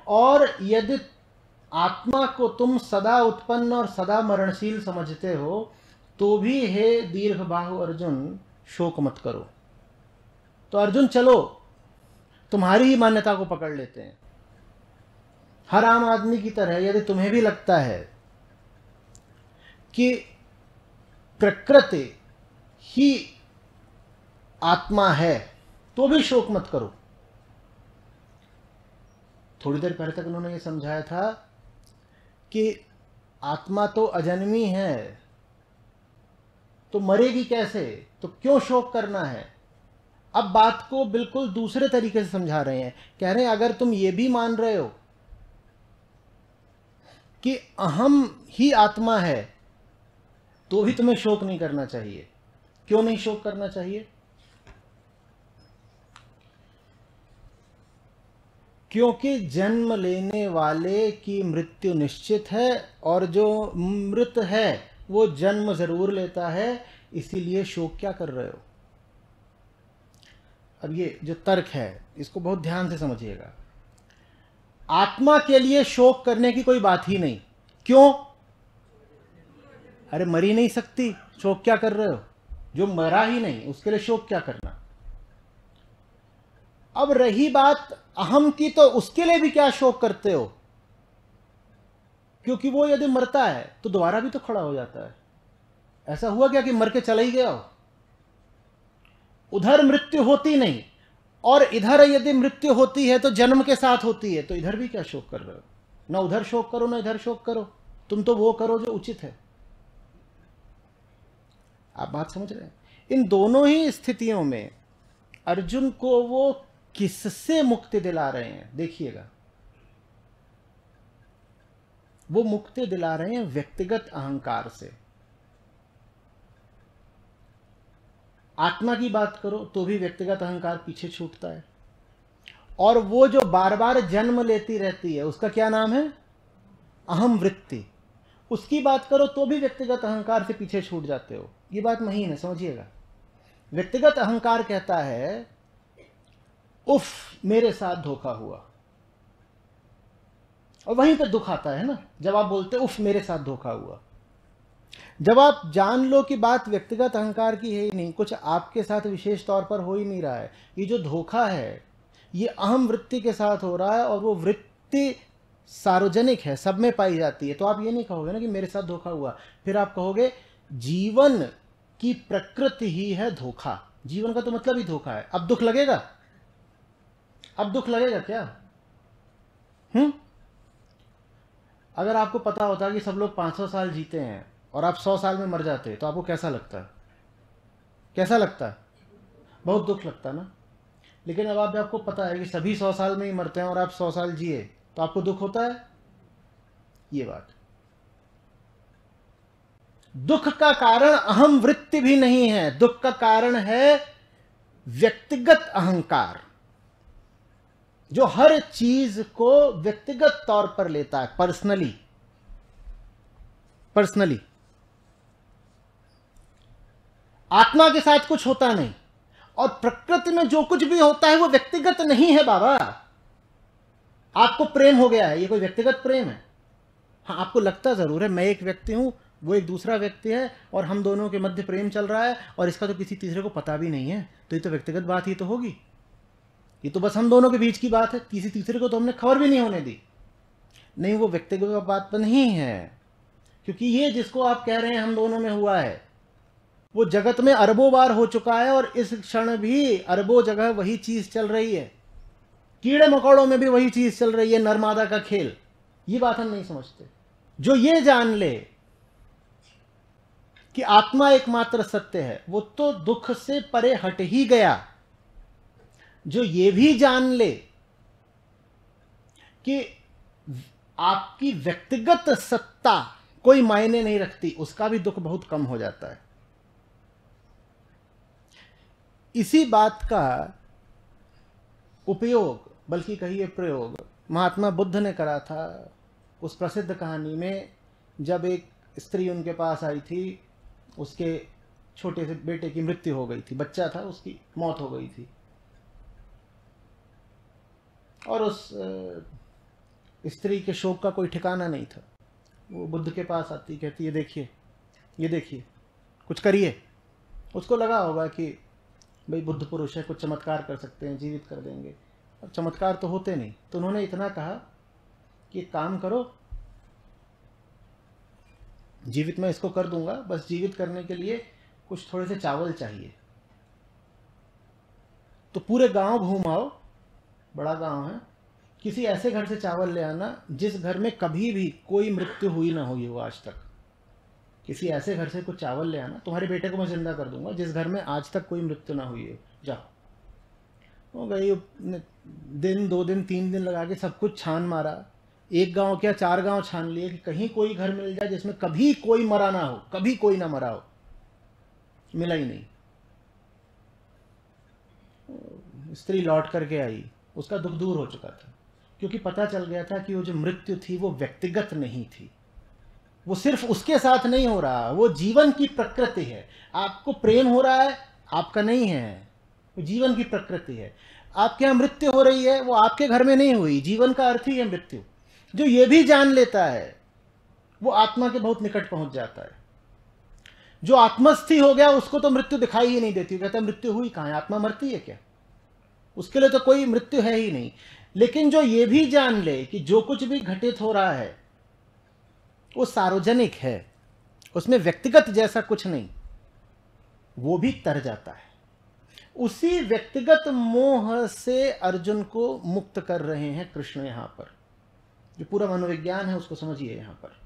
और यदि आत्मा को तुम सदा उत्पन्न और सदा मरणशील समझते हो तो भी हे दीर्घबाहु अर्जुन शोक मत करो। तो अर्जुन चलो तुम्हारी ही मान्यता को पकड़ लेते हैं। हर आम आदमी की तरह यदि तुम्हें भी लगता है कि प्रकृति ही आत्मा है तो भी शोक मत करो। थोड़ी देर पहले तक उन्होंने ये समझाया था कि आत्मा तो अजन्मी है तो मरेगी कैसे, तो क्यों शोक करना है। अब बात को बिल्कुल दूसरे तरीके से समझा रहे हैं। कह रहे हैं अगर तुम ये भी मान रहे हो कि अहम ही आत्मा है तो भी तुम्हें शोक नहीं करना चाहिए। क्यों नहीं शोक करना चाहिए? क्योंकि जन्म लेने वाले की मृत्यु निश्चित है और जो मृत है वो जन्म जरूर लेता है, इसीलिए शोक क्या कर रहे हो। अब ये जो तर्क है इसको बहुत ध्यान से समझिएगा। आत्मा के लिए शोक करने की कोई बात ही नहीं। क्यों? अरे मर ही नहीं सकती, शोक क्या कर रहे हो। जो मरा ही नहीं उसके लिए शोक क्या करना। अब रही बात अहम की, तो उसके लिए भी क्या शोक करते हो, क्योंकि वो यदि मरता है तो दोबारा भी तो खड़ा हो जाता है। ऐसा हुआ क्या कि मर के चला ही गया हो। उधर मृत्यु होती नहीं और इधर यदि मृत्यु होती है तो जन्म के साथ होती है, तो इधर भी क्या शोक कर रहे हो। ना उधर शोक करो ना इधर शोक करो, तुम तो वो करो जो उचित है। आप बात समझ रहे हैं। इन दोनों ही स्थितियों में अर्जुन को वो किससे मुक्ति दिला रहे हैं, देखिएगा। वो मुक्ति दिला रहे हैं व्यक्तिगत अहंकार से। आत्मा की बात करो तो भी व्यक्तिगत अहंकार पीछे छूटता है, और वो जो बार बार जन्म लेती रहती है उसका क्या नाम है, अहम वृत्ति। उसकी बात करो तो भी व्यक्तिगत अहंकार से पीछे छूट जाते हो। ये बात महीन है, समझिएगा। व्यक्तिगत अहंकार कहता है उफ मेरे साथ धोखा हुआ, और वहीं पे दुख आता है ना जब आप बोलते उफ मेरे साथ धोखा हुआ। जब आप जान लो कि बात व्यक्तिगत अहंकार की है ही नहीं, कुछ आपके साथ विशेष तौर पर हो ही नहीं रहा है, ये जो धोखा है ये अहम वृत्ति के साथ हो रहा है, और वो वृत्ति सार्वजनिक है, सब में पाई जाती है, तो आप ये नहीं कहोगे ना कि मेरे साथ धोखा हुआ। फिर आप कहोगे जीवन की प्रकृति ही है धोखा। जीवन का तो मतलब ही धोखा है। अब दुख लगेगा, अब दुख लगेगा क्या? अगर आपको पता होता कि सब लोग 500 साल जीते हैं और आप 100 साल में मर जाते तो आपको कैसा लगता है? कैसा लगता है? बहुत दुख लगता है ना। लेकिन अब आपको पता है कि सभी 100 साल में ही मरते हैं और आप 100 साल जिए, तो आपको दुख होता है। ये बात, दुख का कारण अहम वृत्ति भी नहीं है, दुख का कारण है व्यक्तिगत अहंकार, जो हर चीज को व्यक्तिगत तौर पर लेता है, पर्सनली। आत्मा के साथ कुछ होता नहीं, और प्रकृति में जो कुछ भी होता है वो व्यक्तिगत नहीं है बाबा। आपको प्रेम हो गया है, ये कोई व्यक्तिगत प्रेम है? हाँ, आपको लगता जरूर है मैं एक व्यक्ति हूं, वो एक दूसरा व्यक्ति है, और हम दोनों के मध्य प्रेम चल रहा है, और इसका तो किसी तीसरे को पता भी नहीं है, तो ये तो व्यक्तिगत बात ही तो होगी। ये तो बस हम दोनों के बीच की बात है, किसी तीसरे को तो हमने खबर भी नहीं होने दी। नहीं, वो व्यक्तिगत बात तो नहीं है, क्योंकि ये जिसको आप कह रहे हैं हम दोनों में हुआ है, वो जगत में अरबों बार हो चुका है, और इस क्षण भी अरबों जगह वही चीज चल रही है। कीड़े मकोड़ों में भी वही चीज चल रही है, नरमादा का खेल। ये बात हम नहीं समझते। जो ये जान ले कि आत्मा एकमात्र सत्य है, वो तो दुख से परे हट ही गया। जो ये भी जान ले कि आपकी व्यक्तिगत सत्ता कोई मायने नहीं रखती, उसका भी दुख बहुत कम हो जाता है। इसी बात का उपयोग, बल्कि कहिए प्रयोग, महात्मा बुद्ध ने करा था उस प्रसिद्ध कहानी में, जब एक स्त्री उनके पास आई थी, उसके छोटे से बेटे की मृत्यु हो गई थी, बच्चा था, उसकी मौत हो गई थी। और उस स्त्री के शोक का कोई ठिकाना नहीं था। वो बुद्ध के पास आती, कहती ये देखिए कुछ करिए। उसको लगा होगा कि भाई बुद्ध पुरुष है, कुछ चमत्कार कर सकते हैं, जीवित कर देंगे। अब चमत्कार तो होते नहीं, तो उन्होंने इतना कहा कि एक काम करो, जीवित मैं इसको कर दूंगा, बस जीवित करने के लिए कुछ थोड़े से चावल चाहिए। तो पूरे गांव घूम आओ, बड़ा गांव है, किसी ऐसे घर से चावल ले आना जिस घर में कभी भी कोई मृत्यु हुई ना हुई हो आज तक। किसी ऐसे घर से कुछ चावल ले आना, तुम्हारे बेटे को मैं जिंदा कर दूंगा जिस घर में आज तक कोई मृत्यु ना हुई हो। जाओ। वो गई, दिन 2 दिन 3 दिन लगा के सब कुछ छान मारा, एक गांव क्या 4 गांव छान लिए कि कहीं कोई घर मिल जाए जिसमें कभी कोई मरा ना हो, कभी कोई ना मरा हो। मिला ही नहीं। स्त्री लौट करके आई, उसका दुख दूर हो चुका था, क्योंकि पता चल गया था कि वो जो मृत्यु थी वो व्यक्तिगत नहीं थी, वो सिर्फ उसके साथ नहीं हो रहा, वो जीवन की प्रकृति है। आपको प्रेम हो रहा है, आपका नहीं है, वो जीवन की प्रकृति है। आपके यहाँ मृत्यु हो रही है, वो आपके घर में नहीं हुई, जीवन का अर्थ ही है मृत्यु। जो ये भी जान लेता है वो आत्मा के बहुत निकट पहुंच जाता है। जो आत्मस्थी हो गया उसको तो मृत्यु दिखाई ही नहीं देती, कहता है मृत्यु हुई कहाँ है, आत्मा मरती है क्या, उसके लिए तो कोई मृत्यु है ही नहीं। लेकिन जो ये भी जान ले कि जो कुछ भी घटित हो रहा है वो सार्वजनिक है, उसमें व्यक्तिगत जैसा कुछ नहीं, वो भी तर जाता है। उसी व्यक्तिगत मोह से अर्जुन को मुक्त कर रहे हैं कृष्ण। यहां पर जो पूरा मनोविज्ञान है उसको समझिए। यहां पर